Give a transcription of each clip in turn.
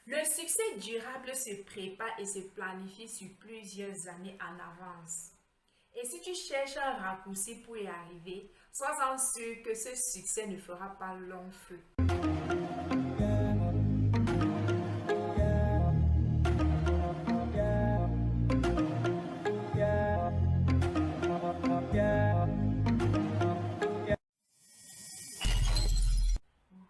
Le succès durable se prépare et se planifie sur plusieurs années en avance. Et si tu cherches un raccourci pour y arriver, sois-en sûr que ce succès ne fera pas long feu.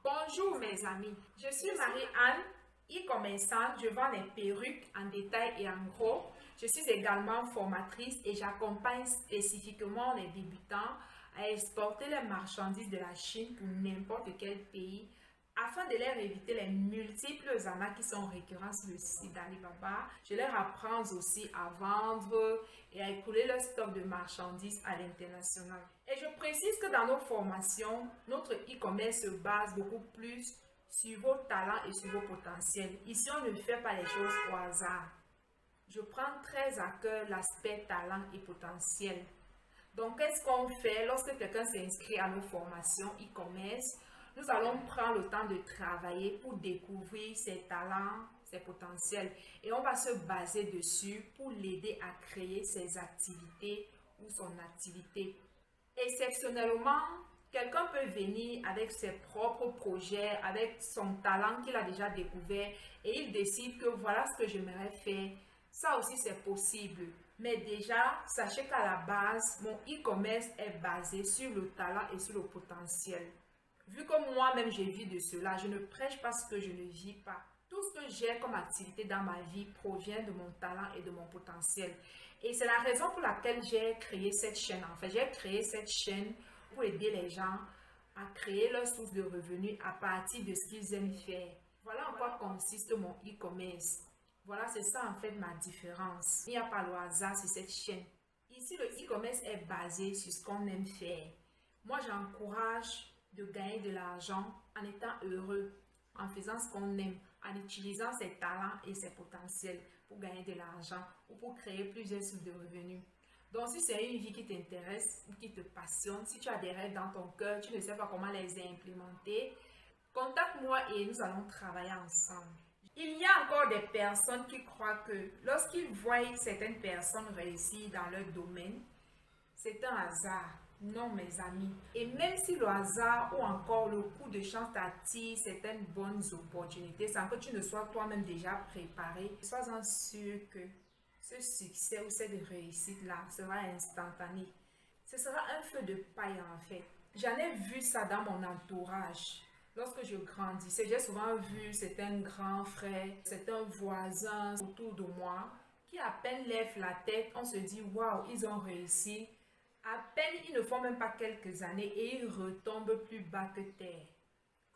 Bonjour mes amis, je suis Marie-Anne, e-commerçante, je vends les perruques en détail et en gros. Je suis également formatrice et j'accompagne spécifiquement les débutants à exporter les marchandises de la Chine pour n'importe quel pays afin de leur éviter les multiples arnaques qui sont récurrentes sur le site d'Alibaba. Je leur apprends aussi à vendre et à écouler leur stock de marchandises à l'international. Et je précise que dans nos formations, notre e-commerce se base beaucoup plus sur vos talents et sur vos potentiels. Ici, on ne fait pas les choses au hasard. Je prends très à cœur l'aspect talent et potentiel. Donc, qu'est-ce qu'on fait lorsque quelqu'un s'inscrit à nos formations e-commerce? Nous allons prendre le temps de travailler pour découvrir ses talents, ses potentiels et on va se baser dessus pour l'aider à créer ses activités ou son activité. Exceptionnellement, quelqu'un peut venir avec ses propres projets, avec son talent qu'il a déjà découvert et il décide que voilà ce que j'aimerais faire. Ça aussi, c'est possible. Mais déjà, sachez qu'à la base, mon e-commerce est basé sur le talent et sur le potentiel. Vu que moi-même, je vis de cela, je ne prêche pas ce que je ne vis pas. Tout ce que j'ai comme activité dans ma vie provient de mon talent et de mon potentiel. Et c'est la raison pour laquelle j'ai créé cette chaîne. En fait, j'ai créé cette chaîne pour aider les gens à créer leur source de revenus à partir de ce qu'ils aiment faire. Voilà en quoi consiste mon e-commerce. Voilà, c'est ça en fait ma différence. Il n'y a pas le hasard sur cette chaîne. Ici, le e-commerce est basé sur ce qu'on aime faire. Moi, j'encourage de gagner de l'argent en étant heureux, en faisant ce qu'on aime, en utilisant ses talents et ses potentiels pour gagner de l'argent ou pour créer plusieurs sources de revenus. Donc, si c'est une vie qui t'intéresse ou qui te passionne, si tu as des rêves dans ton cœur, tu ne sais pas comment les implémenter, contacte-moi et nous allons travailler ensemble. Il y a encore des personnes qui croient que lorsqu'ils voient certaines personnes réussir dans leur domaine, c'est un hasard. Non, mes amis. Et même si le hasard ou encore le coup de chance t'attire certaines bonnes opportunités, sans que tu ne sois toi-même déjà préparé, sois-en sûr que ce succès ou cette réussite-là sera instantané. Ce sera un feu de paille en fait. J'en ai vu ça dans mon entourage. Lorsque je grandissais, j'ai souvent vu certains grands frères, certains voisins autour de moi qui à peine lèvent la tête, on se dit waouh, ils ont réussi. À peine ils ne font même pas quelques années et ils retombent plus bas que terre.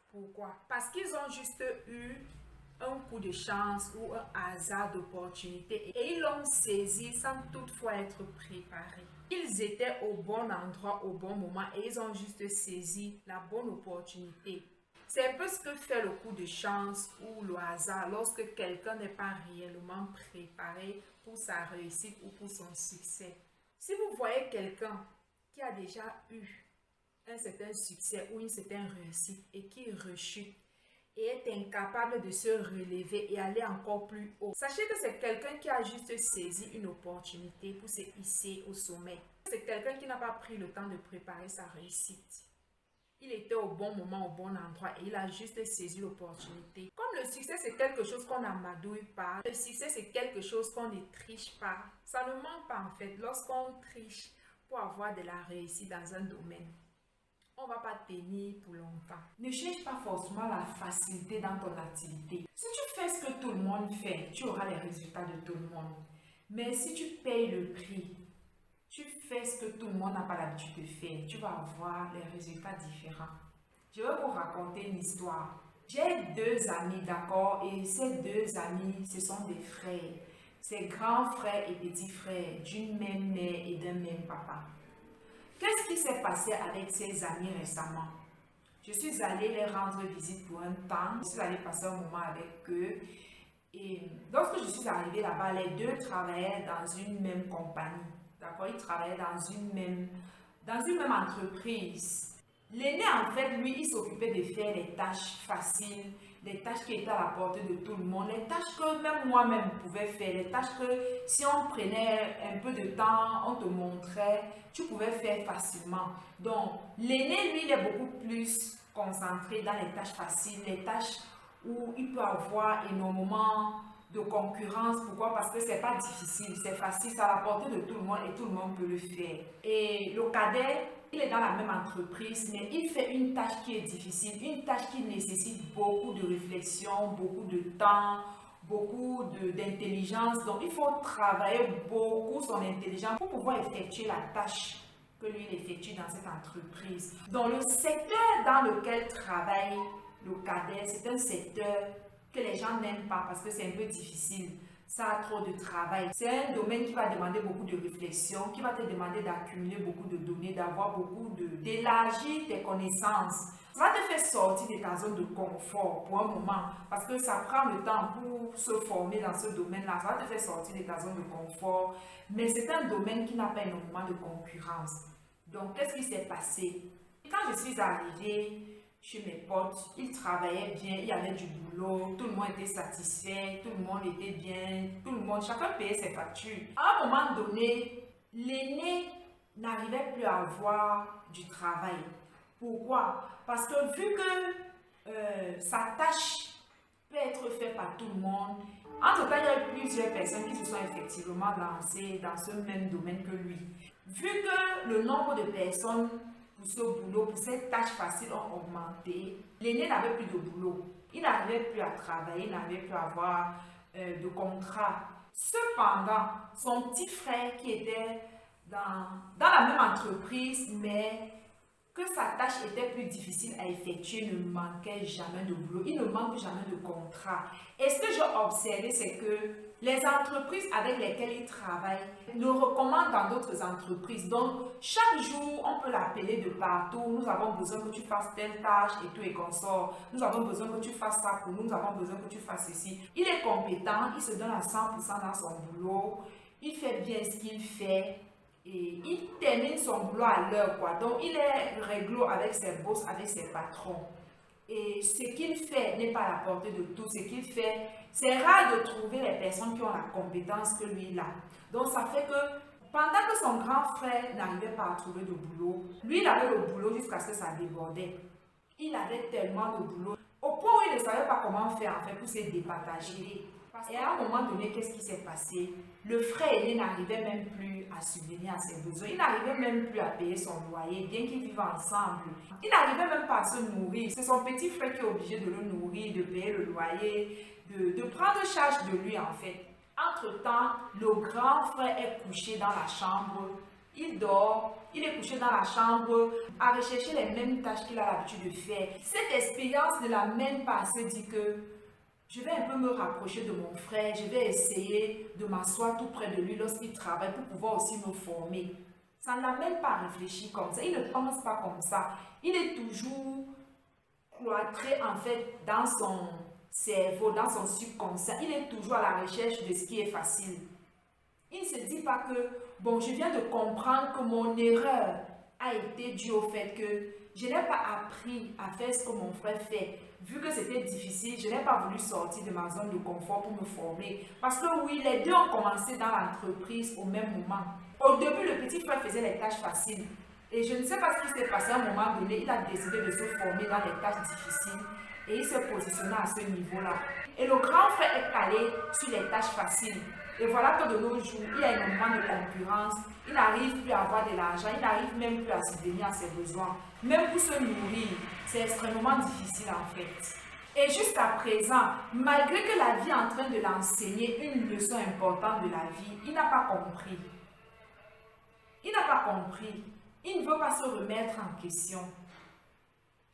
Pourquoi? Parce qu'ils ont juste eu un coup de chance ou un hasard d'opportunité et ils l'ont saisi sans toutefois être préparés. Ils étaient au bon endroit au bon moment et ils ont juste saisi la bonne opportunité. C'est un peu ce que fait le coup de chance ou le hasard lorsque quelqu'un n'est pas réellement préparé pour sa réussite ou pour son succès. Si vous voyez quelqu'un qui a déjà eu un certain succès ou une certaine réussite et qui rechute et est incapable de se relever et aller encore plus haut, sachez que c'est quelqu'un qui a juste saisi une opportunité pour se hisser au sommet. C'est quelqu'un qui n'a pas pris le temps de préparer sa réussite. Il était au bon moment, au bon endroit et il a juste saisi l'opportunité. Comme le succès, c'est quelque chose qu'on n'amadouille pas. Le succès, c'est quelque chose qu'on ne triche pas. Ça ne manque pas en fait. Lorsqu'on triche pour avoir de la réussite dans un domaine, on ne va pas tenir pour longtemps. Ne cherche pas forcément la facilité dans ton activité. Si tu fais ce que tout le monde fait, tu auras les résultats de tout le monde. Mais si tu payes le prix, tu fais ce que tout le monde n'a pas l'habitude de faire, tu vas avoir les résultats différents. Je vais vous raconter une histoire. J'ai deux amis, d'accord, et ces deux amis, ce sont des frères. C'est grands frères et petits frères d'une même mère et d'un même papa. Qu'est-ce qui s'est passé avec ces amis récemment? Je suis allée les rendre visite pour un temps. Je suis allée passer un moment avec eux. Et lorsque je suis arrivée là-bas, les deux travaillaient dans une même compagnie. D'accord, ils travaillaient dans une même entreprise. L'aîné, en fait, lui, il s'occupait de faire les tâches faciles, les tâches qui étaient à la portée de tout le monde, les tâches que même moi-même pouvais faire, les tâches que si on prenait un peu de temps, on te montrait, tu pouvais faire facilement. Donc, l'aîné, lui, il est beaucoup plus concentré dans les tâches faciles, les tâches où il peut avoir énormément de concurrence. Pourquoi? Parce que c'est pas difficile, c'est facile, c'est à la portée de tout le monde et tout le monde peut le faire. Et le cadet, il est dans la même entreprise, mais il fait une tâche qui est difficile, une tâche qui nécessite beaucoup de réflexion, beaucoup de temps, beaucoup d'intelligence. Donc, il faut travailler beaucoup son intelligence pour pouvoir effectuer la tâche que lui, il effectue dans cette entreprise. Dans le secteur dans lequel travaille le cadet, c'est un secteur que les gens n'aiment pas parce que c'est un peu difficile. Ça a trop de travail. C'est un domaine qui va demander beaucoup de réflexion, qui va te demander d'accumuler beaucoup de données, d'avoir d'élargir tes connaissances. Ça va te faire sortir de ta zone de confort pour un moment parce que ça prend le temps pour se former dans ce domaine-là. Ça va te faire sortir de ta zone de confort, mais c'est un domaine qui n'a pas énormément de concurrence. Donc, qu'est-ce qui s'est passé? Quand je suis arrivée chez mes potes, ils travaillaient bien, il y avait du boulot, tout le monde était satisfait, tout le monde était bien, chacun payait ses factures. À un moment donné, l'aîné n'arrivait plus à avoir du travail. Pourquoi? Parce que vu que sa tâche peut être faite par tout le monde, entre-temps, il y a eu plusieurs personnes qui se sont effectivement lancées dans ce même domaine que lui. Vu que le nombre de personnes pour ce boulot, pour cette tâche facile ont augmenté, l'aîné n'avait plus de boulot. Il n'arrivait plus à travailler, il n'arrivait plus à avoir de contrat. Cependant, son petit frère qui était dans la même entreprise, mais que sa tâche était plus difficile à effectuer, ne manquait jamais de boulot. Il ne manque jamais de contrat. Et ce que j'ai observé, c'est que les entreprises avec lesquelles il travaille le recommandent dans d'autres entreprises. Donc, chaque jour, on peut l'appeler de partout. Nous avons besoin que tu fasses telle tâche et tout et consort. Nous avons besoin que tu fasses ça pour nous. Nous avons besoin que tu fasses ceci. Il est compétent, il se donne à 100% dans son boulot. Il fait bien ce qu'il fait. Et il termine son boulot à l'heure, quoi. Donc, il est réglo avec ses boss, avec ses patrons. Et ce qu'il fait n'est pas à la portée de tout. Ce qu'il fait, c'est rare de trouver les personnes qui ont la compétence que lui il a. Donc, ça fait que pendant que son grand frère n'arrivait pas à trouver de boulot, lui, il avait le boulot jusqu'à ce que ça débordait. Il avait tellement de boulot, au point où il ne savait pas comment faire en fait pour se départager. Et à un moment donné, qu'est-ce qui s'est passé? Le frère aîné n'arrivait même plus à subvenir à ses besoins. Il n'arrivait même plus à payer son loyer, bien qu'ils vivent ensemble. Il n'arrivait même pas à se nourrir. C'est son petit frère qui est obligé de le nourrir, de payer le loyer, de prendre charge de lui en fait. Entre-temps, le grand frère est couché dans la chambre. Il dort, il est couché dans la chambre à rechercher les mêmes tâches qu'il a l'habitude de faire. Cette expérience ne l'a même pas assez dit que je vais un peu me rapprocher de mon frère, je vais essayer de m'asseoir tout près de lui lorsqu'il travaille pour pouvoir aussi me former. Ça ne l'a même pas réfléchi comme ça, il ne pense pas comme ça. Il est toujours cloîtré en fait dans son cerveau, dans son subconscient. Il est toujours à la recherche de ce qui est facile. Il ne se dit pas que, bon, je viens de comprendre que mon erreur a été due au fait que je n'ai pas appris à faire ce que mon frère fait. Vu que c'était difficile, je n'ai pas voulu sortir de ma zone de confort pour me former. Parce que oui, les deux ont commencé dans l'entreprise au même moment. Au début, le petit frère faisait les tâches faciles. Et je ne sais pas ce qui s'est passé à un moment donné. Il a décidé de se former dans les tâches difficiles. Et il s'est positionné à ce niveau-là. Et le grand frère est calé sur les tâches faciles. Et voilà que de nos jours, il y a énormément de concurrence. Il n'arrive plus à avoir de l'argent. Il n'arrive même plus à subvenir à ses besoins. Même pour se nourrir, c'est extrêmement difficile en fait. Et jusqu'à présent, malgré que la vie est en train de l'enseigner une leçon importante de la vie, il n'a pas compris. Il n'a pas compris. Il ne veut pas se remettre en question.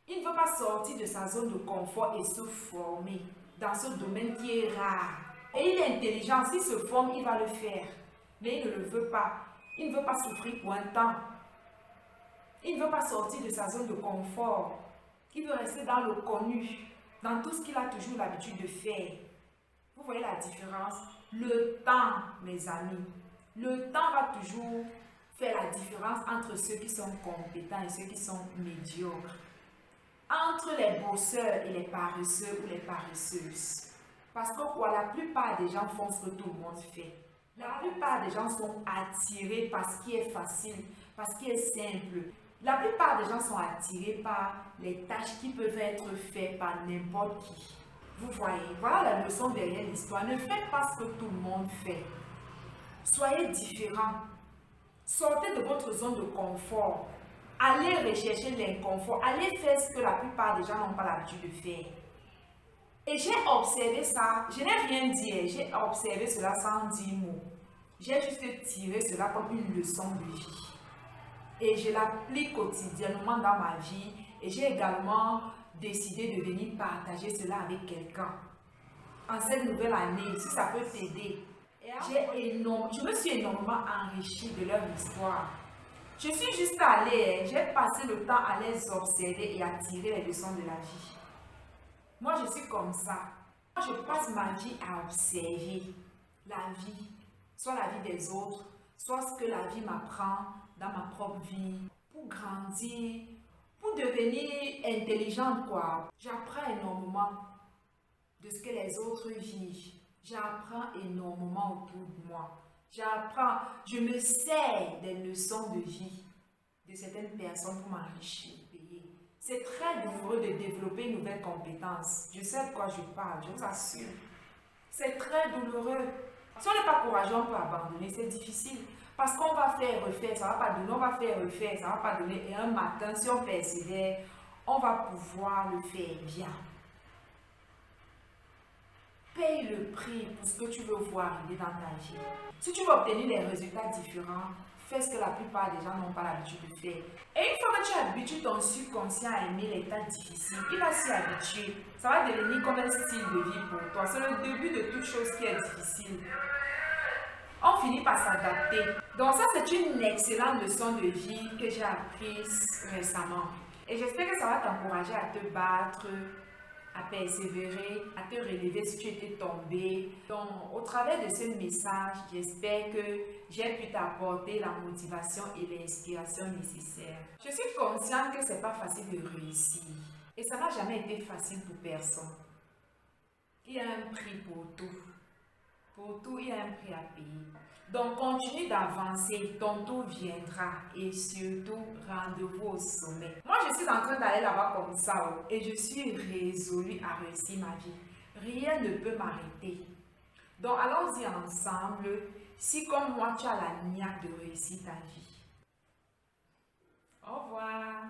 Il ne veut pas sortir de sa zone de confort et se former dans ce domaine qui est rare. Et il est intelligent, s'il se forme, il va le faire. Mais il ne le veut pas. Il ne veut pas souffrir pour un temps. Il ne veut pas sortir de sa zone de confort. Il veut rester dans le connu, dans tout ce qu'il a toujours l'habitude de faire. Vous voyez la différence? Le temps, mes amis, le temps va toujours faire la différence entre ceux qui sont compétents et ceux qui sont médiocres. entre les bosseurs et les paresseux ou les paresseuses. Parce que quoi, la plupart des gens font ce que tout le monde fait. La plupart des gens sont attirés par ce qui est facile, par ce qui est simple. La plupart des gens sont attirés par les tâches qui peuvent être faites par n'importe qui. Vous voyez, voilà la leçon derrière l'histoire. Ne faites pas ce que tout le monde fait. Soyez différents. Sortez de votre zone de confort. Allez rechercher l'inconfort. Allez faire ce que la plupart des gens n'ont pas l'habitude de faire. Et j'ai observé ça. Je n'ai rien dit. J'ai observé cela sans dire mot. J'ai juste tiré cela comme une leçon de vie. Et je l'applique quotidiennement dans ma vie. Et j'ai également décidé de venir partager cela avec quelqu'un. En cette nouvelle année, si ça peut t'aider. Je me suis énormément enrichie de leur histoire. Je suis juste allée, j'ai passé le temps à les observer et à tirer les leçons de la vie. Moi, je suis comme ça. Moi, je passe ma vie à observer la vie, soit la vie des autres, soit ce que la vie m'apprend dans ma propre vie, pour grandir, pour devenir intelligente, quoi. J'apprends énormément de ce que les autres vivent. J'apprends énormément autour de moi. J'apprends, je me sers des leçons de vie de certaines personnes pour m'enrichir. C'est très douloureux de développer une nouvelle compétence. Je sais de quoi je parle, je vous assure. C'est très douloureux. Si on n'est pas courageux, on peut abandonner. C'est difficile. Parce qu'on va faire refaire, ça ne va pas donner. On va faire refaire, ça ne va pas donner. Et un matin, si on persévère, on va pouvoir le faire bien. Paye le prix pour ce que tu veux voir arriver dans ta vie. Si tu veux obtenir des résultats différents, fais ce que la plupart des gens n'ont pas l'habitude de faire. Et une fois que tu habitues ton subconscient à aimer les tâches difficiles, il va s'y habituer. Ça va devenir comme un style de vie pour toi. C'est le début de toute chose qui est difficile. On finit par s'adapter. Donc ça, c'est une excellente leçon de vie que j'ai apprise récemment. Et j'espère que ça va t'encourager à te battre, à persévérer, à te relever si tu étais tombé. Donc, au travers de ce message, j'espère que j'ai pu t'apporter la motivation et l'inspiration nécessaires. Je suis consciente que ce n'est pas facile de réussir. Et ça n'a jamais été facile pour personne. Il y a un prix pour tout. Pour tout, il y a un prix à payer. Donc, continue d'avancer, ton tour viendra et surtout, rendez-vous au sommet. Moi, je suis en train d'aller là-bas comme ça et je suis résolue à réussir ma vie. Rien ne peut m'arrêter. Donc, allons-y ensemble si comme moi, tu as la niaque de réussir ta vie. Au revoir.